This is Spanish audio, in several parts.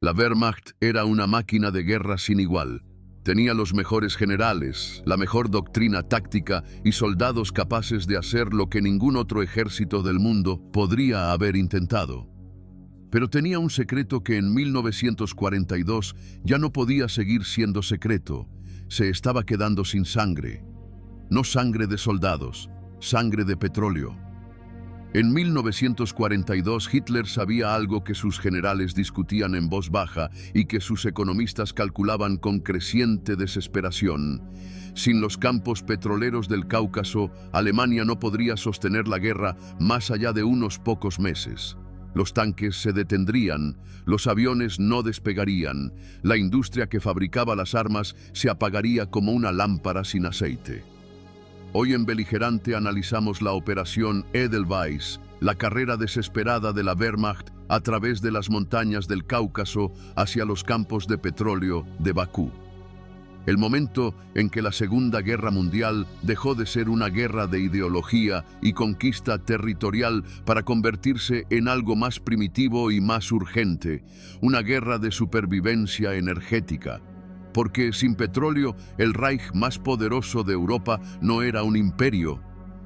La Wehrmacht era una máquina de guerra sin igual. Tenía los mejores generales, la mejor doctrina táctica y soldados capaces de hacer lo que ningún otro ejército del mundo podría haber intentado. Pero tenía un secreto que en 1942 ya no podía seguir siendo secreto. Se estaba quedando sin sangre. No sangre de soldados, sangre de petróleo. En 1942 Hitler sabía algo que sus generales discutían en voz baja y que sus economistas calculaban con creciente desesperación. Sin los campos petroleros del Cáucaso, Alemania no podría sostener la guerra más allá de unos pocos meses. Los tanques se detendrían, los aviones no despegarían, la industria que fabricaba las armas se apagaría como una lámpara sin aceite. Hoy en Beligerante analizamos la operación Edelweiss, la carrera desesperada de la Wehrmacht a través de las montañas del Cáucaso hacia los campos de petróleo de Bakú. El momento en que la Segunda Guerra Mundial dejó de ser una guerra de ideología y conquista territorial para convertirse en algo más primitivo y más urgente, una guerra de supervivencia energética. Porque sin petróleo, el Reich más poderoso de Europa no era un imperio,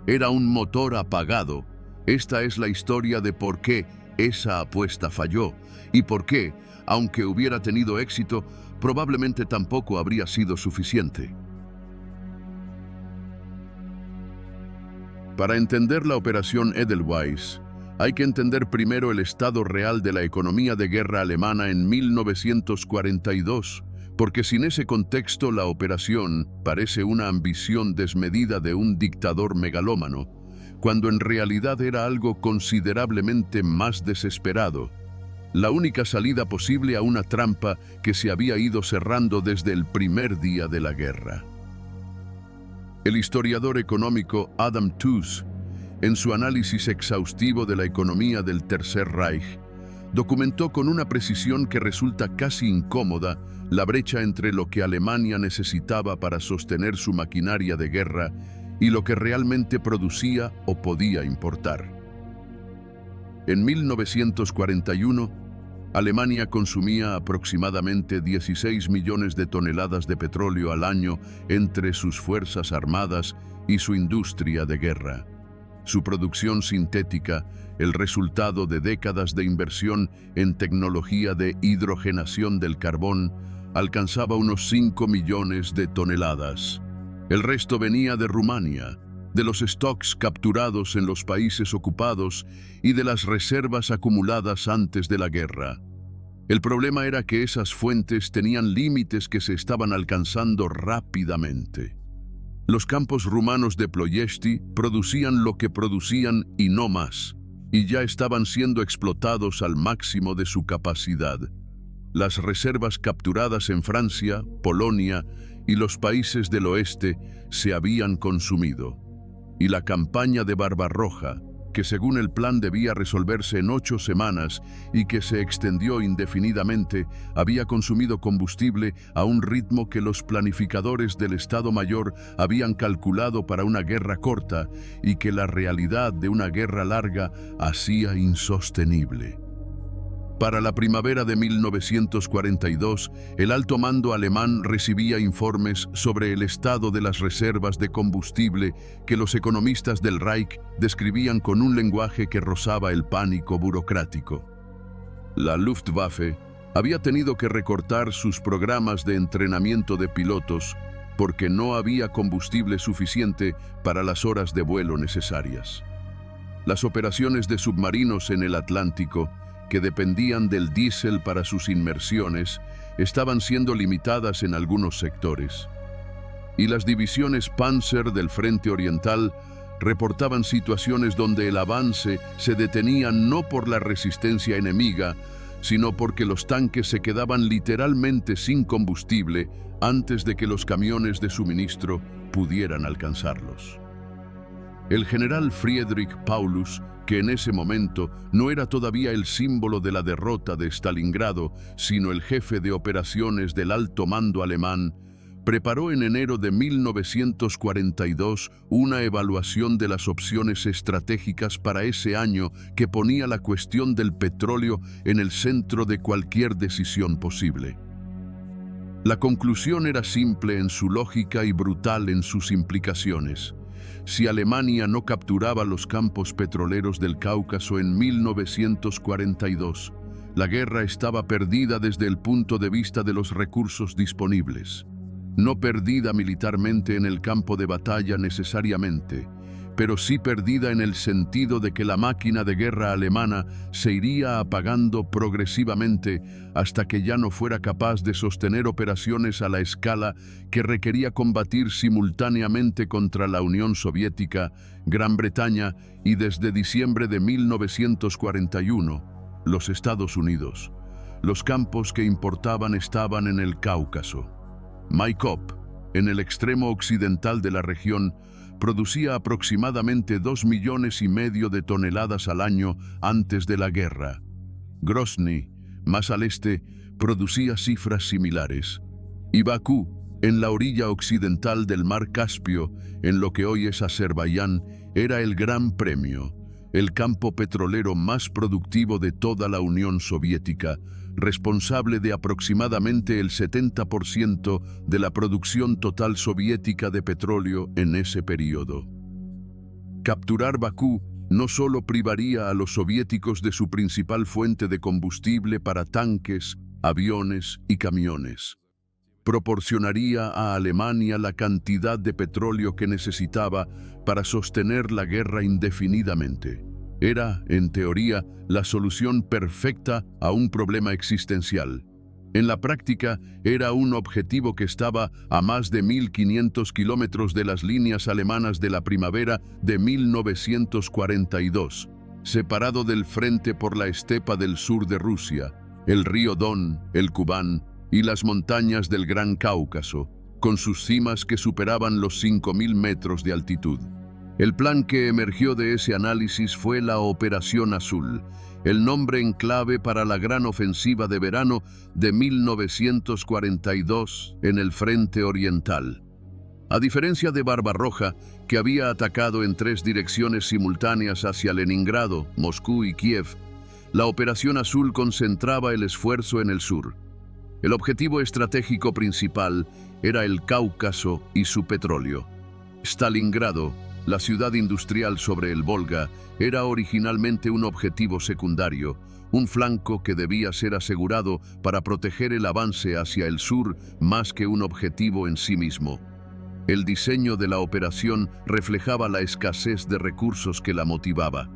era un motor apagado. Esta es la historia de por qué esa apuesta falló y por qué, aunque hubiera tenido éxito, probablemente tampoco habría sido suficiente. Para entender la operación Edelweiss, hay que entender primero el estado real de la economía de guerra alemana en 1942, porque sin ese contexto la operación parece una ambición desmedida de un dictador megalómano, cuando en realidad era algo considerablemente más desesperado. La única salida posible a una trampa que se había ido cerrando desde el primer día de la guerra. El historiador económico Adam Tooze, en su análisis exhaustivo de la economía del Tercer Reich, documentó con una precisión que resulta casi incómoda la brecha entre lo que Alemania necesitaba para sostener su maquinaria de guerra y lo que realmente producía o podía importar. En 1941, Alemania consumía aproximadamente 16 millones de toneladas de petróleo al año entre sus fuerzas armadas y su industria de guerra. Su producción sintética, el resultado de décadas de inversión en tecnología de hidrogenación del carbón, alcanzaba unos 5 millones de toneladas. El resto venía de Rumania, de los stocks capturados en los países ocupados y de las reservas acumuladas antes de la guerra. El problema era que esas fuentes tenían límites que se estaban alcanzando rápidamente. Los campos rumanos de Ploiești producían lo que producían y no más, y ya estaban siendo explotados al máximo de su capacidad. Las reservas capturadas en Francia, Polonia y los países del oeste se habían consumido. Y la campaña de Barbarroja, que según el plan debía resolverse en 8 semanas y que se extendió indefinidamente, había consumido combustible a un ritmo que los planificadores del Estado Mayor habían calculado para una guerra corta y que la realidad de una guerra larga hacía insostenible. Para la primavera de 1942, el alto mando alemán recibía informes sobre el estado de las reservas de combustible que los economistas del Reich describían con un lenguaje que rozaba el pánico burocrático. La Luftwaffe había tenido que recortar sus programas de entrenamiento de pilotos porque no había combustible suficiente para las horas de vuelo necesarias. Las operaciones de submarinos en el Atlántico, que dependían del diésel para sus inmersiones, estaban siendo limitadas en algunos sectores. Y las divisiones Panzer del Frente Oriental reportaban situaciones donde el avance se detenía no por la resistencia enemiga, sino porque los tanques se quedaban literalmente sin combustible antes de que los camiones de suministro pudieran alcanzarlos. El general Friedrich Paulus, que en ese momento no era todavía el símbolo de la derrota de Stalingrado, sino el jefe de operaciones del alto mando alemán, preparó en enero de 1942 una evaluación de las opciones estratégicas para ese año que ponía la cuestión del petróleo en el centro de cualquier decisión posible. La conclusión era simple en su lógica y brutal en sus implicaciones. Si Alemania no capturaba los campos petroleros del Cáucaso en 1942, la guerra estaba perdida desde el punto de vista de los recursos disponibles. No perdida militarmente en el campo de batalla necesariamente, pero sí perdida en el sentido de que la máquina de guerra alemana se iría apagando progresivamente hasta que ya no fuera capaz de sostener operaciones a la escala que requería combatir simultáneamente contra la Unión Soviética, Gran Bretaña y desde diciembre de 1941, los Estados Unidos. Los campos que importaban estaban en el Cáucaso. Maikop, en el extremo occidental de la región, producía aproximadamente 2,5 millones de toneladas al año antes de la guerra. Grozny, más al este, producía cifras similares. Y Bakú, en la orilla occidental del mar Caspio, en lo que hoy es Azerbaiyán, era el Gran Premio, el campo petrolero más productivo de toda la Unión Soviética, responsable de aproximadamente el 70% de la producción total soviética de petróleo en ese periodo. Capturar Bakú no solo privaría a los soviéticos de su principal fuente de combustible para tanques, aviones y camiones. Proporcionaría a Alemania la cantidad de petróleo que necesitaba para sostener la guerra indefinidamente. Era, en teoría, la solución perfecta a un problema existencial. En la práctica, era un objetivo que estaba a más de 1.500 kilómetros de las líneas alemanas de la primavera de 1942, separado del frente por la estepa del sur de Rusia, el río Don, el Kubán y las montañas del Gran Cáucaso, con sus cimas que superaban los 5.000 metros de altitud. El plan que emergió de ese análisis fue la Operación Azul, el nombre en clave para la gran ofensiva de verano de 1942 en el frente oriental. A diferencia de Barbarroja, que había atacado en 3 direcciones simultáneas hacia Leningrado, Moscú y Kiev, la Operación Azul concentraba el esfuerzo en el sur. El objetivo estratégico principal era el Cáucaso y su petróleo. Stalingrado, la ciudad industrial sobre el Volga, era originalmente un objetivo secundario, un flanco que debía ser asegurado para proteger el avance hacia el sur más que un objetivo en sí mismo. El diseño de la operación reflejaba la escasez de recursos que la motivaba.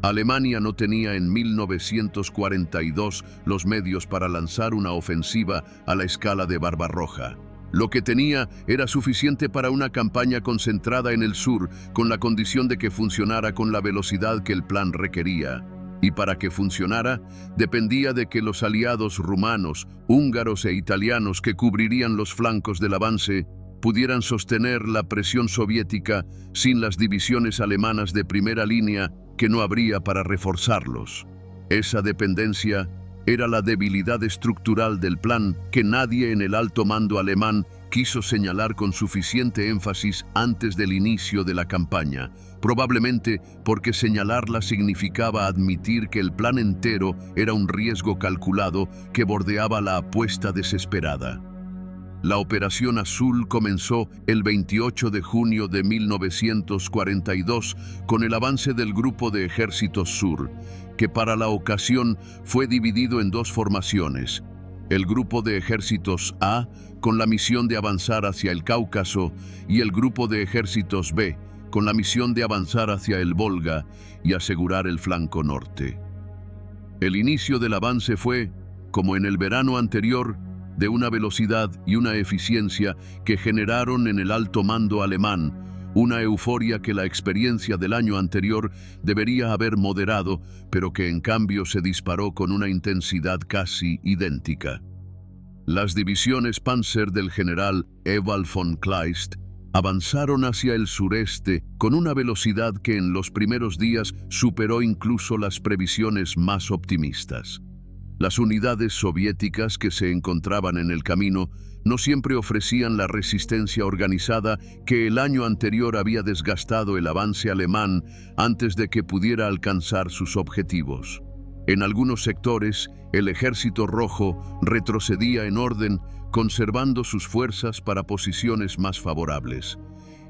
Alemania no tenía en 1942 los medios para lanzar una ofensiva a la escala de Barbarroja. Lo que tenía era suficiente para una campaña concentrada en el sur, con la condición de que funcionara con la velocidad que el plan requería. Y para que funcionara, dependía de que los aliados rumanos, húngaros e italianos que cubrirían los flancos del avance pudieran sostener la presión soviética sin las divisiones alemanas de primera línea que no habría para reforzarlos. Esa dependencia era la debilidad estructural del plan que nadie en el alto mando alemán quiso señalar con suficiente énfasis antes del inicio de la campaña, probablemente porque señalarla significaba admitir que el plan entero era un riesgo calculado que bordeaba la apuesta desesperada. La Operación Azul comenzó el 28 de junio de 1942 con el avance del Grupo de Ejércitos Sur, que para la ocasión fue dividido en 2 formaciones. El Grupo de Ejércitos A, con la misión de avanzar hacia el Cáucaso, y el Grupo de Ejércitos B, con la misión de avanzar hacia el Volga y asegurar el flanco norte. El inicio del avance fue, como en el verano anterior, de una velocidad y una eficiencia que generaron en el alto mando alemán una euforia que la experiencia del año anterior debería haber moderado, pero que en cambio se disparó con una intensidad casi idéntica. Las divisiones Panzer del general Ewald von Kleist avanzaron hacia el sureste con una velocidad que en los primeros días superó incluso las previsiones más optimistas. Las unidades soviéticas que se encontraban en el camino no siempre ofrecían la resistencia organizada que el año anterior había desgastado el avance alemán antes de que pudiera alcanzar sus objetivos. En algunos sectores, el Ejército Rojo retrocedía en orden, conservando sus fuerzas para posiciones más favorables.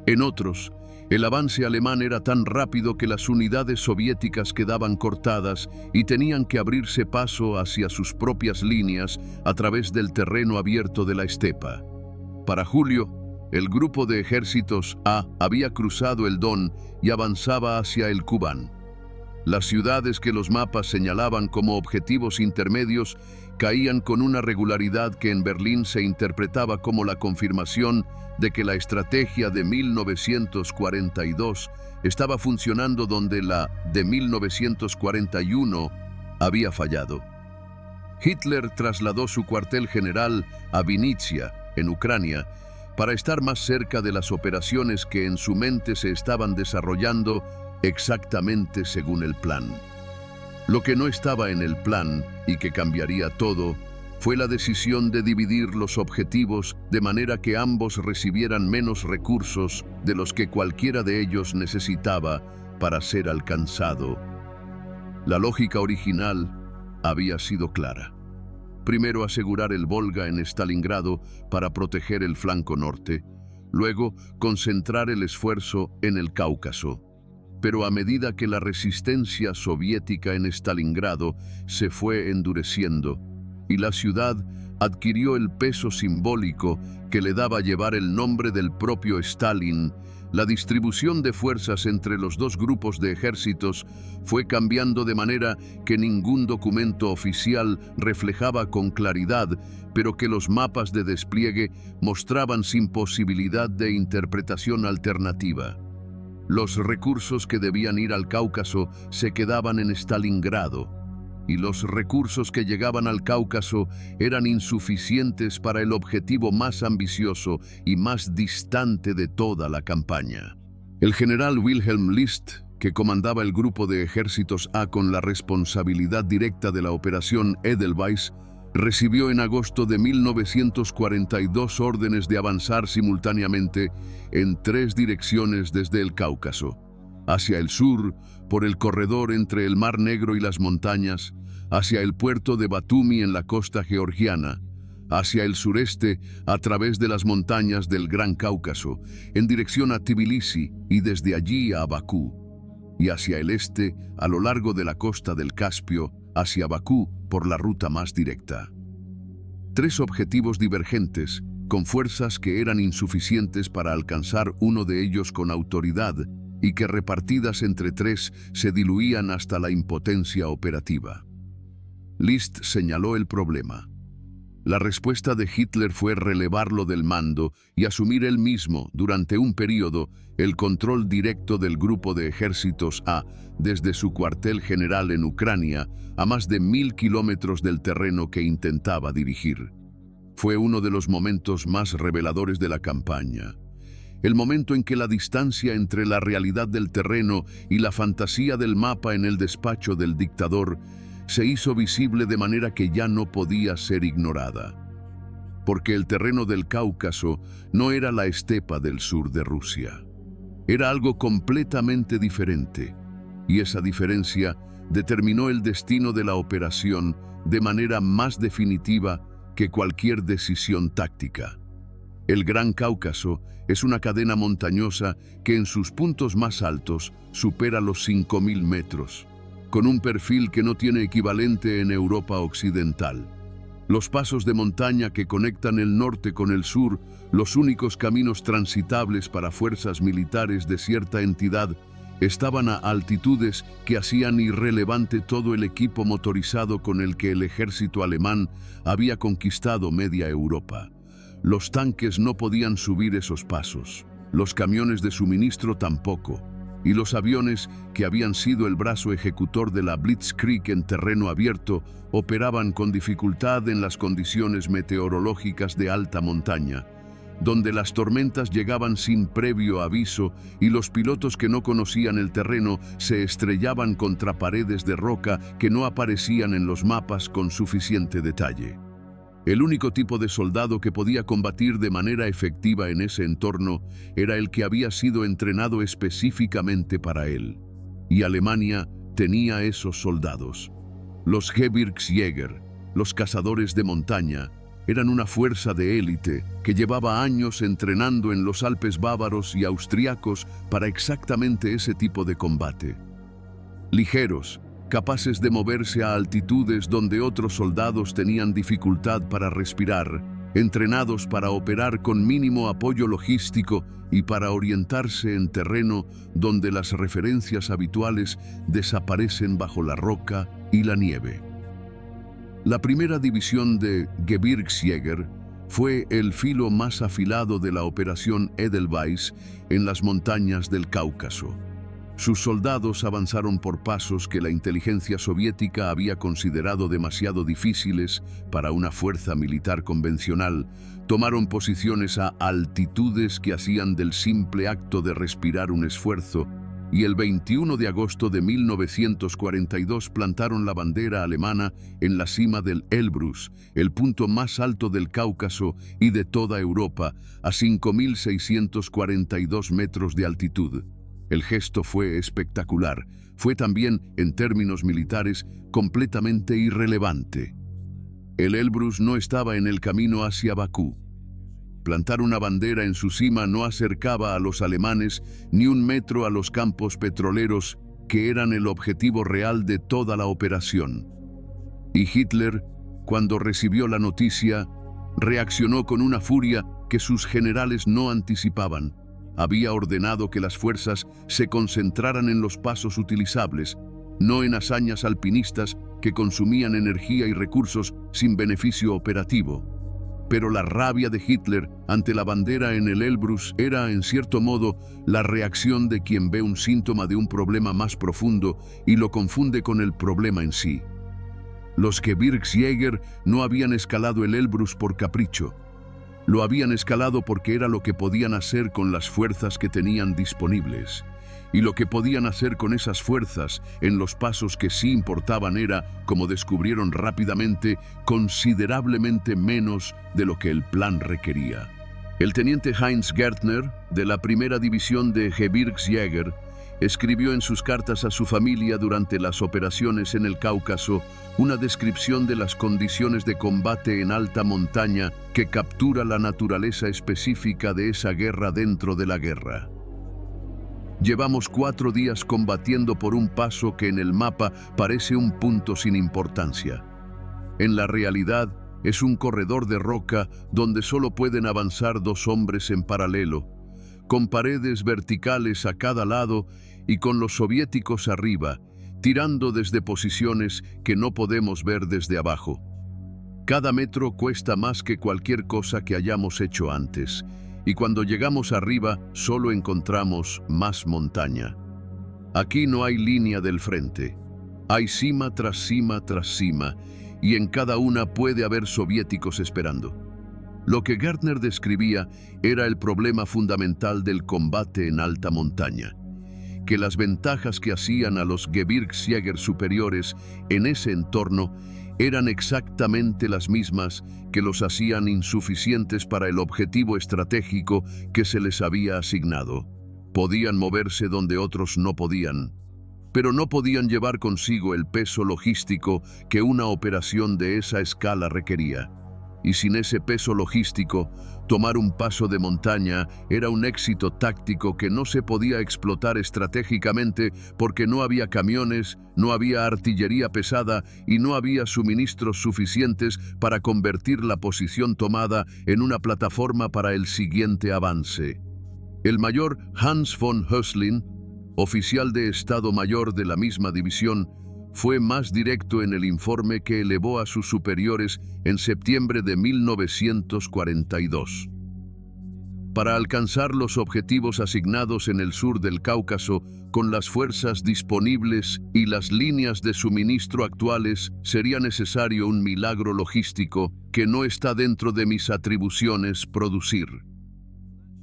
En otros, el avance alemán era tan rápido que las unidades soviéticas quedaban cortadas y tenían que abrirse paso hacia sus propias líneas a través del terreno abierto de la estepa. Para julio, el grupo de ejércitos A había cruzado el Don y avanzaba hacia el Kubán. Las ciudades que los mapas señalaban como objetivos intermedios caían con una regularidad que en Berlín se interpretaba como la confirmación de que la estrategia de 1942 estaba funcionando donde la de 1941 había fallado. Hitler trasladó su cuartel general a Vinnytsia, en Ucrania, para estar más cerca de las operaciones que en su mente se estaban desarrollando exactamente según el plan. Lo que no estaba en el plan y que cambiaría todo fue la decisión de dividir los objetivos de manera que ambos recibieran menos recursos de los que cualquiera de ellos necesitaba para ser alcanzado. La lógica original había sido clara. Primero asegurar el Volga en Stalingrado para proteger el flanco norte, luego concentrar el esfuerzo en el Cáucaso. Pero a medida que la resistencia soviética en Stalingrado se fue endureciendo y la ciudad adquirió el peso simbólico que le daba llevar el nombre del propio Stalin, la distribución de fuerzas entre los dos grupos de ejércitos fue cambiando de manera que ningún documento oficial reflejaba con claridad, pero que los mapas de despliegue mostraban sin posibilidad de interpretación alternativa. Los recursos que debían ir al Cáucaso se quedaban en Stalingrado, y los recursos que llegaban al Cáucaso eran insuficientes para el objetivo más ambicioso y más distante de toda la campaña. El general Wilhelm List, que comandaba el grupo de ejércitos A con la responsabilidad directa de la operación Edelweiss, recibió en agosto de 1942 órdenes de avanzar simultáneamente en 3 direcciones desde el Cáucaso: hacia el sur, por el corredor entre el Mar Negro y las montañas, hacia el puerto de Batumi en la costa georgiana, hacia el sureste a través de las montañas del Gran Cáucaso, en dirección a Tbilisi y desde allí a Bakú, y hacia el este a lo largo de la costa del Caspio, hacia Bakú por la ruta más directa. 3 objetivos divergentes, con fuerzas que eran insuficientes para alcanzar uno de ellos con autoridad y que repartidas entre 3 se diluían hasta la impotencia operativa. List señaló el problema. La respuesta de Hitler fue relevarlo del mando y asumir él mismo, durante un periodo, el control directo del grupo de ejércitos A desde su cuartel general en Ucrania, a más de 1000 kilómetros del terreno que intentaba dirigir. Fue uno de los momentos más reveladores de la campaña. El momento en que la distancia entre la realidad del terreno y la fantasía del mapa en el despacho del dictador se hizo visible de manera que ya no podía ser ignorada. Porque el terreno del Cáucaso no era la estepa del sur de Rusia. Era algo completamente diferente, y esa diferencia determinó el destino de la operación de manera más definitiva que cualquier decisión táctica. El Gran Cáucaso es una cadena montañosa que en sus puntos más altos supera los 5000 metros, con un perfil que no tiene equivalente en Europa occidental. Los pasos de montaña que conectan el norte con el sur, los únicos caminos transitables para fuerzas militares de cierta entidad, estaban a altitudes que hacían irrelevante todo el equipo motorizado con el que el ejército alemán había conquistado media Europa. Los tanques no podían subir esos pasos, los camiones de suministro tampoco, y los aviones, que habían sido el brazo ejecutor de la Blitzkrieg en terreno abierto, operaban con dificultad en las condiciones meteorológicas de alta montaña, donde las tormentas llegaban sin previo aviso y los pilotos que no conocían el terreno se estrellaban contra paredes de roca que no aparecían en los mapas con suficiente detalle. El único tipo de soldado que podía combatir de manera efectiva en ese entorno era el que había sido entrenado específicamente para él. Y Alemania tenía esos soldados. Los Gebirgsjäger, los cazadores de montaña, eran una fuerza de élite que llevaba años entrenando en los Alpes bávaros y austriacos para exactamente ese tipo de combate. Ligeros, capaces de moverse a altitudes donde otros soldados tenían dificultad para respirar, entrenados para operar con mínimo apoyo logístico y para orientarse en terreno donde las referencias habituales desaparecen bajo la roca y la nieve. La primera división de Gebirgsjäger fue el filo más afilado de la Operación Edelweiss en las montañas del Cáucaso. Sus soldados avanzaron por pasos que la inteligencia soviética había considerado demasiado difíciles para una fuerza militar convencional. Tomaron posiciones a altitudes que hacían del simple acto de respirar un esfuerzo, y el 21 de agosto de 1942 plantaron la bandera alemana en la cima del Elbrus, el punto más alto del Cáucaso y de toda Europa, a 5.642 metros de altitud. El gesto fue espectacular. Fue también, en términos militares, completamente irrelevante. El Elbrus no estaba en el camino hacia Bakú. Plantar una bandera en su cima no acercaba a los alemanes ni un metro a los campos petroleros que eran el objetivo real de toda la operación. Y Hitler, cuando recibió la noticia, reaccionó con una furia que sus generales no anticipaban. Había ordenado que las fuerzas se concentraran en los pasos utilizables, no en hazañas alpinistas que consumían energía y recursos sin beneficio operativo. Pero la rabia de Hitler ante la bandera en el Elbrus era, en cierto modo, la reacción de quien ve un síntoma de un problema más profundo y lo confunde con el problema en sí. Los Gebirgsjäger no habían escalado el Elbrus por capricho. Lo habían escalado porque era lo que podían hacer con las fuerzas que tenían disponibles. Y lo que podían hacer con esas fuerzas en los pasos que sí importaban era, como descubrieron rápidamente, considerablemente menos de lo que el plan requería. El teniente Heinz Gärtner, de la primera división de Gebirgsjäger, escribió en sus cartas a su familia durante las operaciones en el Cáucaso una descripción de las condiciones de combate en alta montaña que captura la naturaleza específica de esa guerra dentro de la guerra. Llevamos 4 días combatiendo por un paso que en el mapa parece un punto sin importancia. En la realidad, es un corredor de roca donde solo pueden avanzar 2 hombres en paralelo, con paredes verticales a cada lado y con los soviéticos arriba, tirando desde posiciones que no podemos ver desde abajo. Cada metro cuesta más que cualquier cosa que hayamos hecho antes, y cuando llegamos arriba solo encontramos más montaña. Aquí no hay línea del frente. Hay cima tras cima tras cima, y en cada una puede haber soviéticos esperando. Lo que Gärtner describía era el problema fundamental del combate en alta montaña, que las ventajas que hacían a los Gebirgsjäger superiores en ese entorno eran exactamente las mismas que los hacían insuficientes para el objetivo estratégico que se les había asignado. Podían moverse donde otros no podían, pero no podían llevar consigo el peso logístico que una operación de esa escala requería. Y sin ese peso logístico, tomar un paso de montaña era un éxito táctico que no se podía explotar estratégicamente porque no había camiones, no había artillería pesada y no había suministros suficientes para convertir la posición tomada en una plataforma para el siguiente avance. El mayor Hans von Höslin, oficial de Estado Mayor de la misma división, fue más directo en el informe que elevó a sus superiores en septiembre de 1942. Para alcanzar los objetivos asignados en el sur del Cáucaso, con las fuerzas disponibles y las líneas de suministro actuales, sería necesario un milagro logístico que no está dentro de mis atribuciones producir.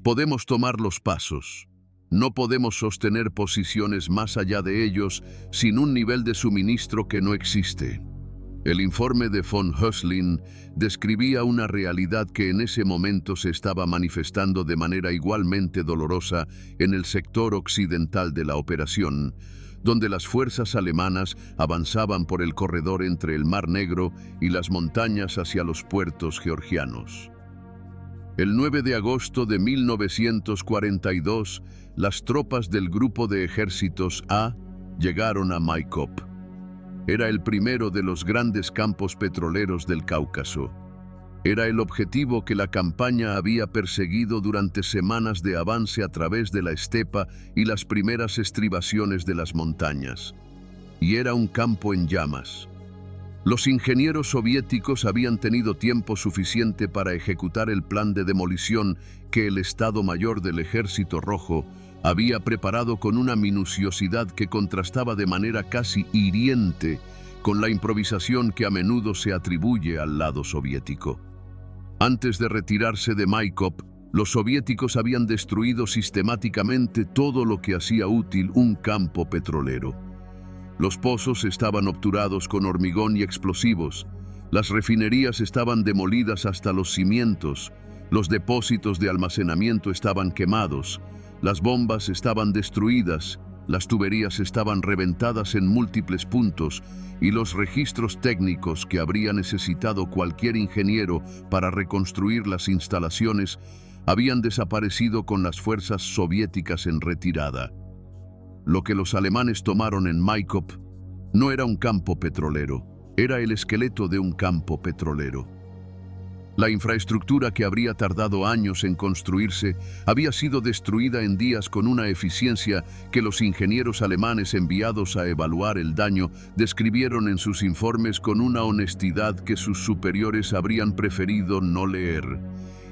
Podemos tomar los pasos. No podemos sostener posiciones más allá de ellos sin un nivel de suministro que no existe. El informe de von Höslin describía una realidad que en ese momento se estaba manifestando de manera igualmente dolorosa en el sector occidental de la operación, donde las fuerzas alemanas avanzaban por el corredor entre el Mar Negro y las montañas hacia los puertos georgianos. El 9 de agosto de 1942, las tropas del Grupo de Ejércitos A llegaron a Maikop. Era el primero de los grandes campos petroleros del Cáucaso. Era el objetivo que la campaña había perseguido durante semanas de avance a través de la estepa y las primeras estribaciones de las montañas. Y era un campo en llamas. Los ingenieros soviéticos habían tenido tiempo suficiente para ejecutar el plan de demolición que el Estado Mayor del Ejército Rojo había preparado con una minuciosidad que contrastaba de manera casi hiriente con la improvisación que a menudo se atribuye al lado soviético. Antes de retirarse de Maikop, los soviéticos habían destruido sistemáticamente todo lo que hacía útil un campo petrolero. Los pozos estaban obturados con hormigón y explosivos, las refinerías estaban demolidas hasta los cimientos, los depósitos de almacenamiento estaban quemados, las bombas estaban destruidas, las tuberías estaban reventadas en múltiples puntos y los registros técnicos que habría necesitado cualquier ingeniero para reconstruir las instalaciones habían desaparecido con las fuerzas soviéticas en retirada. Lo que los alemanes tomaron en Maikop no era un campo petrolero, era el esqueleto de un campo petrolero. La infraestructura que habría tardado años en construirse había sido destruida en días con una eficiencia que los ingenieros alemanes enviados a evaluar el daño describieron en sus informes con una honestidad que sus superiores habrían preferido no leer.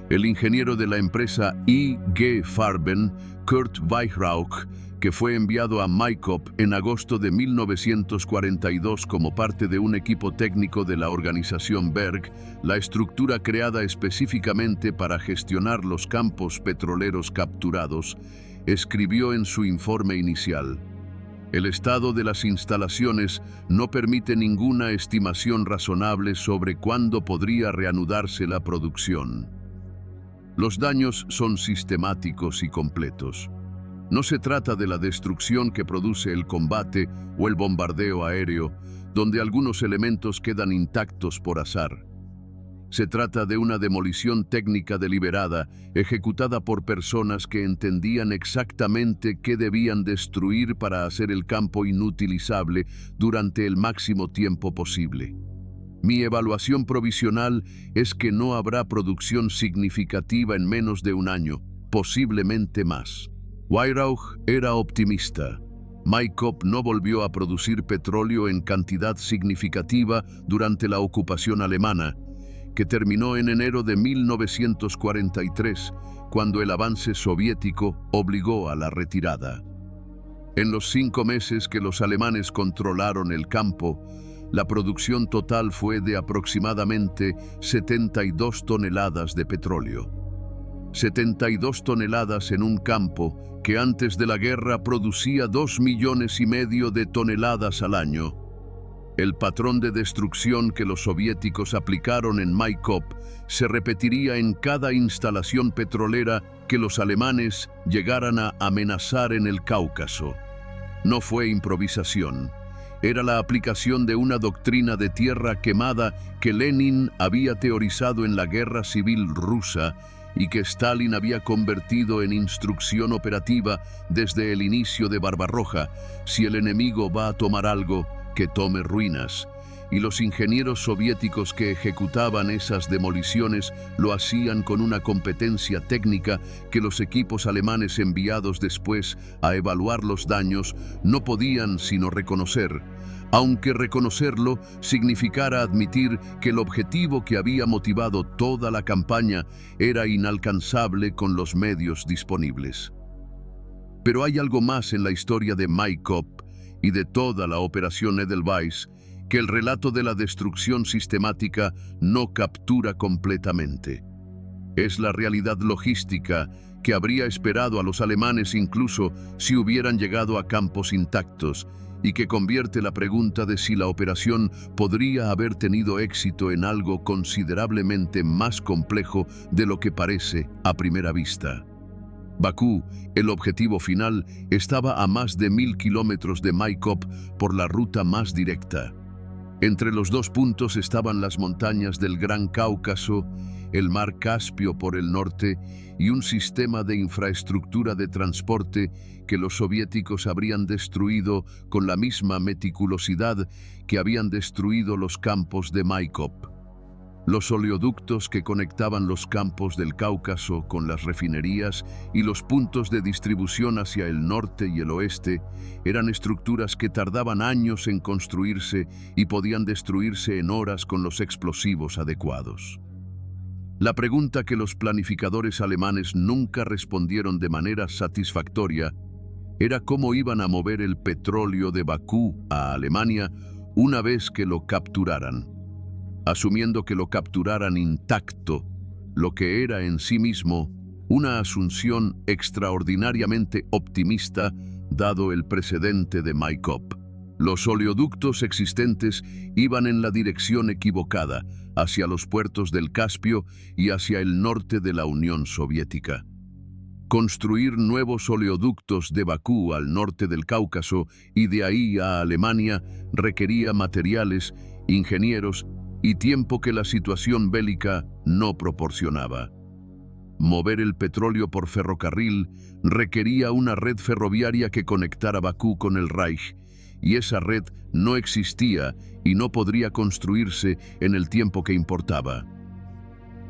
El ingeniero de la empresa IG Farben, Kurt Weihrauch, que fue enviado a Maikop en agosto de 1942 como parte de un equipo técnico de la organización Berg, la estructura creada específicamente para gestionar los campos petroleros capturados, escribió en su informe inicial: el estado de las instalaciones no permite ninguna estimación razonable sobre cuándo podría reanudarse la producción. Los daños son sistemáticos y completos. No se trata de la destrucción que produce el combate o el bombardeo aéreo, donde algunos elementos quedan intactos por azar. Se trata de una demolición técnica deliberada, ejecutada por personas que entendían exactamente qué debían destruir para hacer el campo inutilizable durante el máximo tiempo posible. Mi evaluación provisional es que no habrá producción significativa en menos de un año, posiblemente más. Weihrauch era optimista. Maikop no volvió a producir petróleo en cantidad significativa durante la ocupación alemana, que terminó en enero de 1943, cuando el avance soviético obligó a la retirada. En los 5 meses que los alemanes controlaron el campo, la producción total fue de aproximadamente 72 toneladas de petróleo. 72 toneladas en un campo que antes de la guerra producía 2,5 millones de toneladas al año. El patrón de destrucción que los soviéticos aplicaron en Maikop se repetiría en cada instalación petrolera que los alemanes llegaran a amenazar en el Cáucaso. No fue improvisación. Era la aplicación de una doctrina de tierra quemada que Lenin había teorizado en la Guerra Civil Rusa y que Stalin había convertido en instrucción operativa desde el inicio de Barbarroja: si el enemigo va a tomar algo, que tome ruinas. Y los ingenieros soviéticos que ejecutaban esas demoliciones lo hacían con una competencia técnica que los equipos alemanes enviados después a evaluar los daños no podían sino reconocer, aunque reconocerlo significara admitir que el objetivo que había motivado toda la campaña era inalcanzable con los medios disponibles. Pero hay algo más en la historia de Maikop y de toda la operación Edelweiss que el relato de la destrucción sistemática no captura completamente. Es la realidad logística que habría esperado a los alemanes incluso si hubieran llegado a campos intactos, y que convierte la pregunta de si la operación podría haber tenido éxito en algo considerablemente más complejo de lo que parece a primera vista. Bakú, el objetivo final, estaba a más de 1000 kilómetros de Maikop por la ruta más directa. Entre los dos puntos estaban las montañas del Gran Cáucaso, el mar Caspio por el norte y un sistema de infraestructura de transporte que los soviéticos habrían destruido con la misma meticulosidad que habían destruido los campos de Maikop. Los oleoductos que conectaban los campos del Cáucaso con las refinerías y los puntos de distribución hacia el norte y el oeste eran estructuras que tardaban años en construirse y podían destruirse en horas con los explosivos adecuados. La pregunta que los planificadores alemanes nunca respondieron de manera satisfactoria era cómo iban a mover el petróleo de Bakú a Alemania una vez que lo capturaran. Asumiendo que lo capturaran intacto, lo que era en sí mismo una asunción extraordinariamente optimista dado el precedente de Maikop. Los oleoductos existentes iban en la dirección equivocada, hacia los puertos del Caspio y hacia el norte de la Unión Soviética. Construir nuevos oleoductos de Bakú al norte del Cáucaso y de ahí a Alemania requería materiales, ingenieros y tiempo que la situación bélica no proporcionaba. Mover el petróleo por ferrocarril requería una red ferroviaria que conectara Bakú con el Reich, y esa red no existía y no podría construirse en el tiempo que importaba.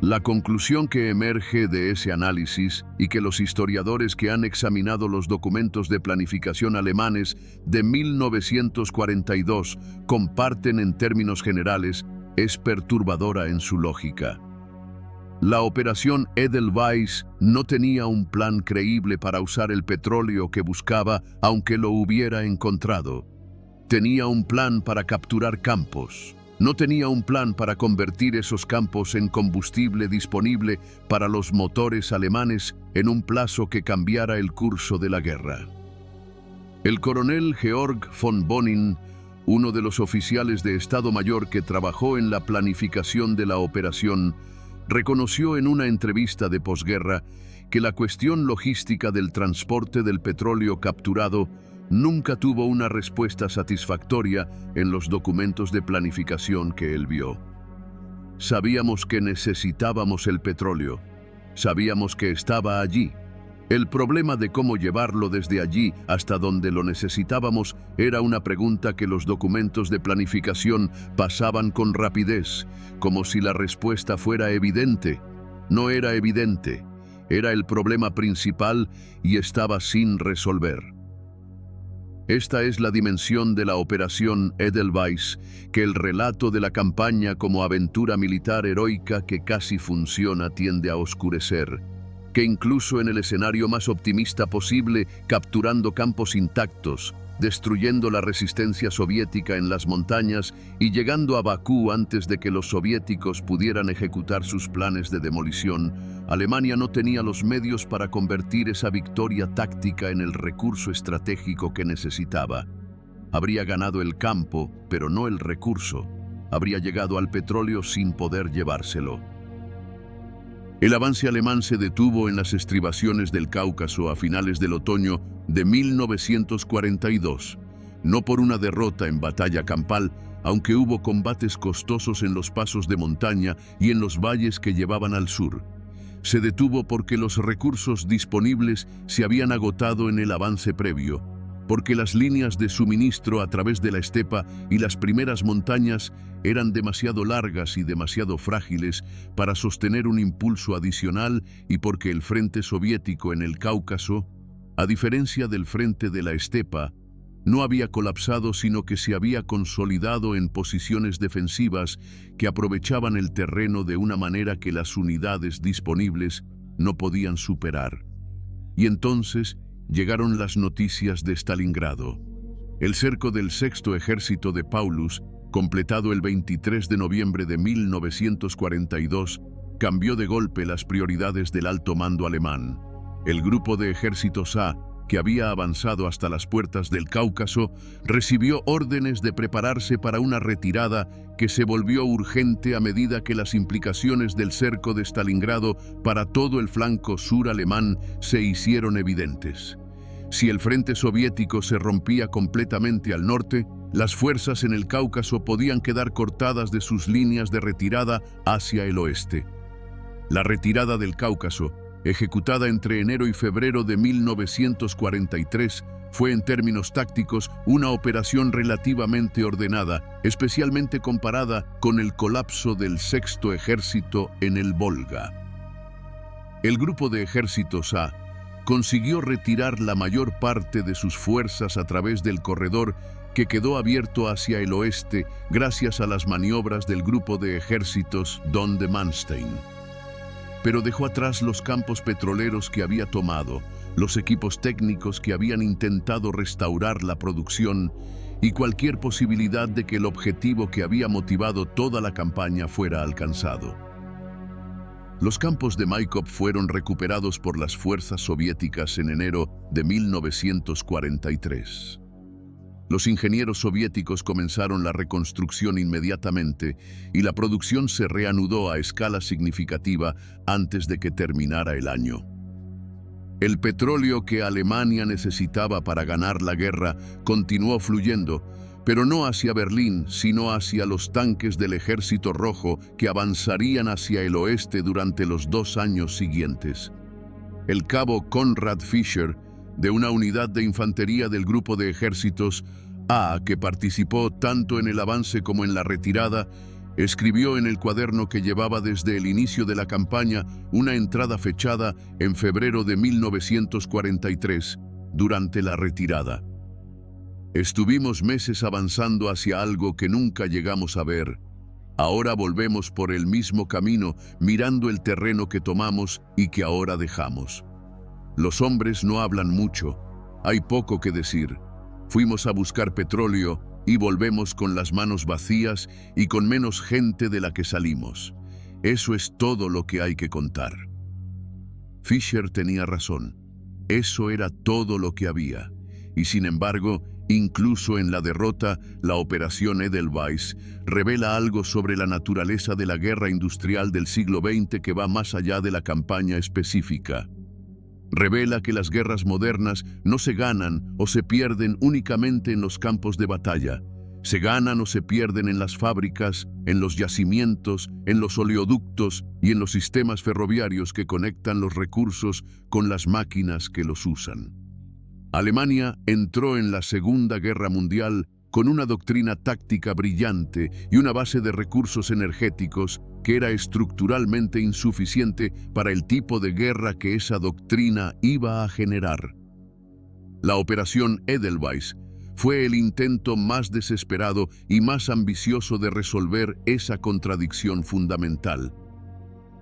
La conclusión que emerge de ese análisis y que los historiadores que han examinado los documentos de planificación alemanes de 1942 comparten en términos generales es perturbadora en su lógica. La operación Edelweiss no tenía un plan creíble para usar el petróleo que buscaba, aunque lo hubiera encontrado. Tenía un plan para capturar campos. No tenía un plan para convertir esos campos en combustible disponible para los motores alemanes en un plazo que cambiara el curso de la guerra. El coronel Georg von Bonin, uno de los oficiales de Estado Mayor que trabajó en la planificación de la operación, reconoció en una entrevista de posguerra que la cuestión logística del transporte del petróleo capturado nunca tuvo una respuesta satisfactoria en los documentos de planificación que él vio. Sabíamos que necesitábamos el petróleo, sabíamos que estaba allí. El problema de cómo llevarlo desde allí hasta donde lo necesitábamos era una pregunta que los documentos de planificación pasaban con rapidez, como si la respuesta fuera evidente. No era evidente, era el problema principal y estaba sin resolver. Esta es la dimensión de la operación Edelweiss, que el relato de la campaña como aventura militar heroica que casi funciona tiende a oscurecer, que incluso en el escenario más optimista posible, capturando campos intactos, destruyendo la resistencia soviética en las montañas y llegando a Bakú antes de que los soviéticos pudieran ejecutar sus planes de demolición, Alemania no tenía los medios para convertir esa victoria táctica en el recurso estratégico que necesitaba. Habría ganado el campo, pero no el recurso. Habría llegado al petróleo sin poder llevárselo. El avance alemán se detuvo en las estribaciones del Cáucaso a finales del otoño de 1942, no por una derrota en batalla campal, aunque hubo combates costosos en los pasos de montaña y en los valles que llevaban al sur. Se detuvo porque los recursos disponibles se habían agotado en el avance previo, porque las líneas de suministro a través de la estepa y las primeras montañas eran demasiado largas y demasiado frágiles para sostener un impulso adicional y porque el frente soviético en el Cáucaso, a diferencia del frente de la estepa, no había colapsado sino que se había consolidado en posiciones defensivas que aprovechaban el terreno de una manera que las unidades disponibles no podían superar. Y entonces llegaron las noticias de Stalingrado. El cerco del Sexto Ejército de Paulus, completado el 23 de noviembre de 1942, cambió de golpe las prioridades del alto mando alemán. El grupo de ejércitos A, que había avanzado hasta las puertas del Cáucaso, recibió órdenes de prepararse para una retirada que se volvió urgente a medida que las implicaciones del cerco de Stalingrado para todo el flanco sur alemán se hicieron evidentes. Si el frente soviético se rompía completamente al norte, las fuerzas en el Cáucaso podían quedar cortadas de sus líneas de retirada hacia el oeste. La retirada del Cáucaso, ejecutada entre enero y febrero de 1943, fue en términos tácticos una operación relativamente ordenada, especialmente comparada con el colapso del Sexto Ejército en el Volga. El grupo de ejércitos A consiguió retirar la mayor parte de sus fuerzas a través del corredor que quedó abierto hacia el oeste gracias a las maniobras del grupo de ejércitos Don de Manstein. Pero dejó atrás los campos petroleros que había tomado, los equipos técnicos que habían intentado restaurar la producción y cualquier posibilidad de que el objetivo que había motivado toda la campaña fuera alcanzado. Los campos de Maikop fueron recuperados por las fuerzas soviéticas en enero de 1943. Los ingenieros soviéticos comenzaron la reconstrucción inmediatamente y la producción se reanudó a escala significativa antes de que terminara el año. El petróleo que Alemania necesitaba para ganar la guerra continuó fluyendo, pero no hacia Berlín, sino hacia los tanques del Ejército Rojo que avanzarían hacia el oeste durante los 2 años siguientes. El cabo Conrad Fischer, de una unidad de infantería del grupo de ejércitos A, que participó tanto en el avance como en la retirada, escribió en el cuaderno que llevaba desde el inicio de la campaña una entrada fechada en febrero de 1943, durante la retirada. Estuvimos meses avanzando hacia algo que nunca llegamos a ver. Ahora volvemos por el mismo camino, mirando el terreno que tomamos y que ahora dejamos. Los hombres no hablan mucho, hay poco que decir. Fuimos a buscar petróleo y volvemos con las manos vacías y con menos gente de la que salimos. Eso es todo lo que hay que contar. Fischer tenía razón. Eso era todo lo que había. Y sin embargo, incluso en la derrota, la Operación Edelweiss revela algo sobre la naturaleza de la guerra industrial del siglo XX que va más allá de la campaña específica. Revela que las guerras modernas no se ganan o se pierden únicamente en los campos de batalla. Se ganan o se pierden en las fábricas, en los yacimientos, en los oleoductos y en los sistemas ferroviarios que conectan los recursos con las máquinas que los usan. Alemania entró en la Segunda Guerra Mundial con una doctrina táctica brillante y una base de recursos energéticos que era estructuralmente insuficiente para el tipo de guerra que esa doctrina iba a generar. La Operación Edelweiss fue el intento más desesperado y más ambicioso de resolver esa contradicción fundamental.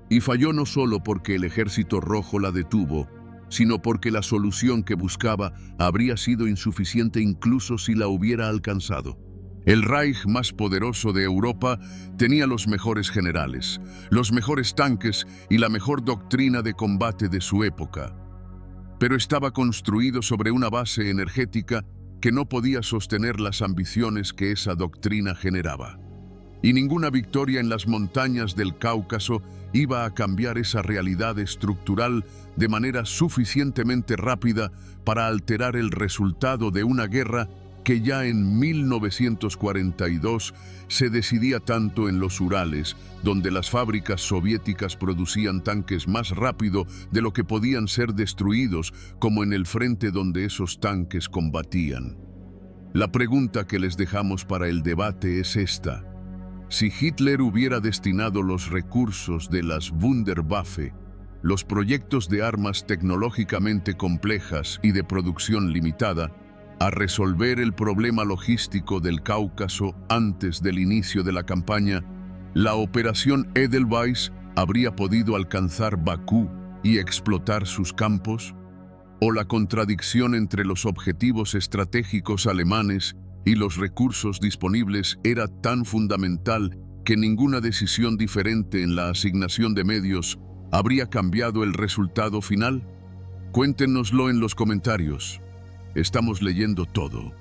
Y falló no solo porque el Ejército Rojo la detuvo, sino porque la solución que buscaba habría sido insuficiente incluso si la hubiera alcanzado. El Reich más poderoso de Europa tenía los mejores generales, los mejores tanques y la mejor doctrina de combate de su época. Pero estaba construido sobre una base energética que no podía sostener las ambiciones que esa doctrina generaba. Y ninguna victoria en las montañas del Cáucaso iba a cambiar esa realidad estructural de manera suficientemente rápida para alterar el resultado de una guerra que ya en 1942 se decidía tanto en los Urales, donde las fábricas soviéticas producían tanques más rápido de lo que podían ser destruidos, como en el frente donde esos tanques combatían. La pregunta que les dejamos para el debate es esta. Si Hitler hubiera destinado los recursos de las Wunderwaffe, los proyectos de armas tecnológicamente complejas y de producción limitada, a resolver el problema logístico del Cáucaso antes del inicio de la campaña, la Operación Edelweiss habría podido alcanzar Bakú y explotar sus campos, o la contradicción entre los objetivos estratégicos alemanes y los recursos disponibles era tan fundamental que ninguna decisión diferente en la asignación de medios habría cambiado el resultado final. Cuéntenoslo en los comentarios. Estamos leyendo todo.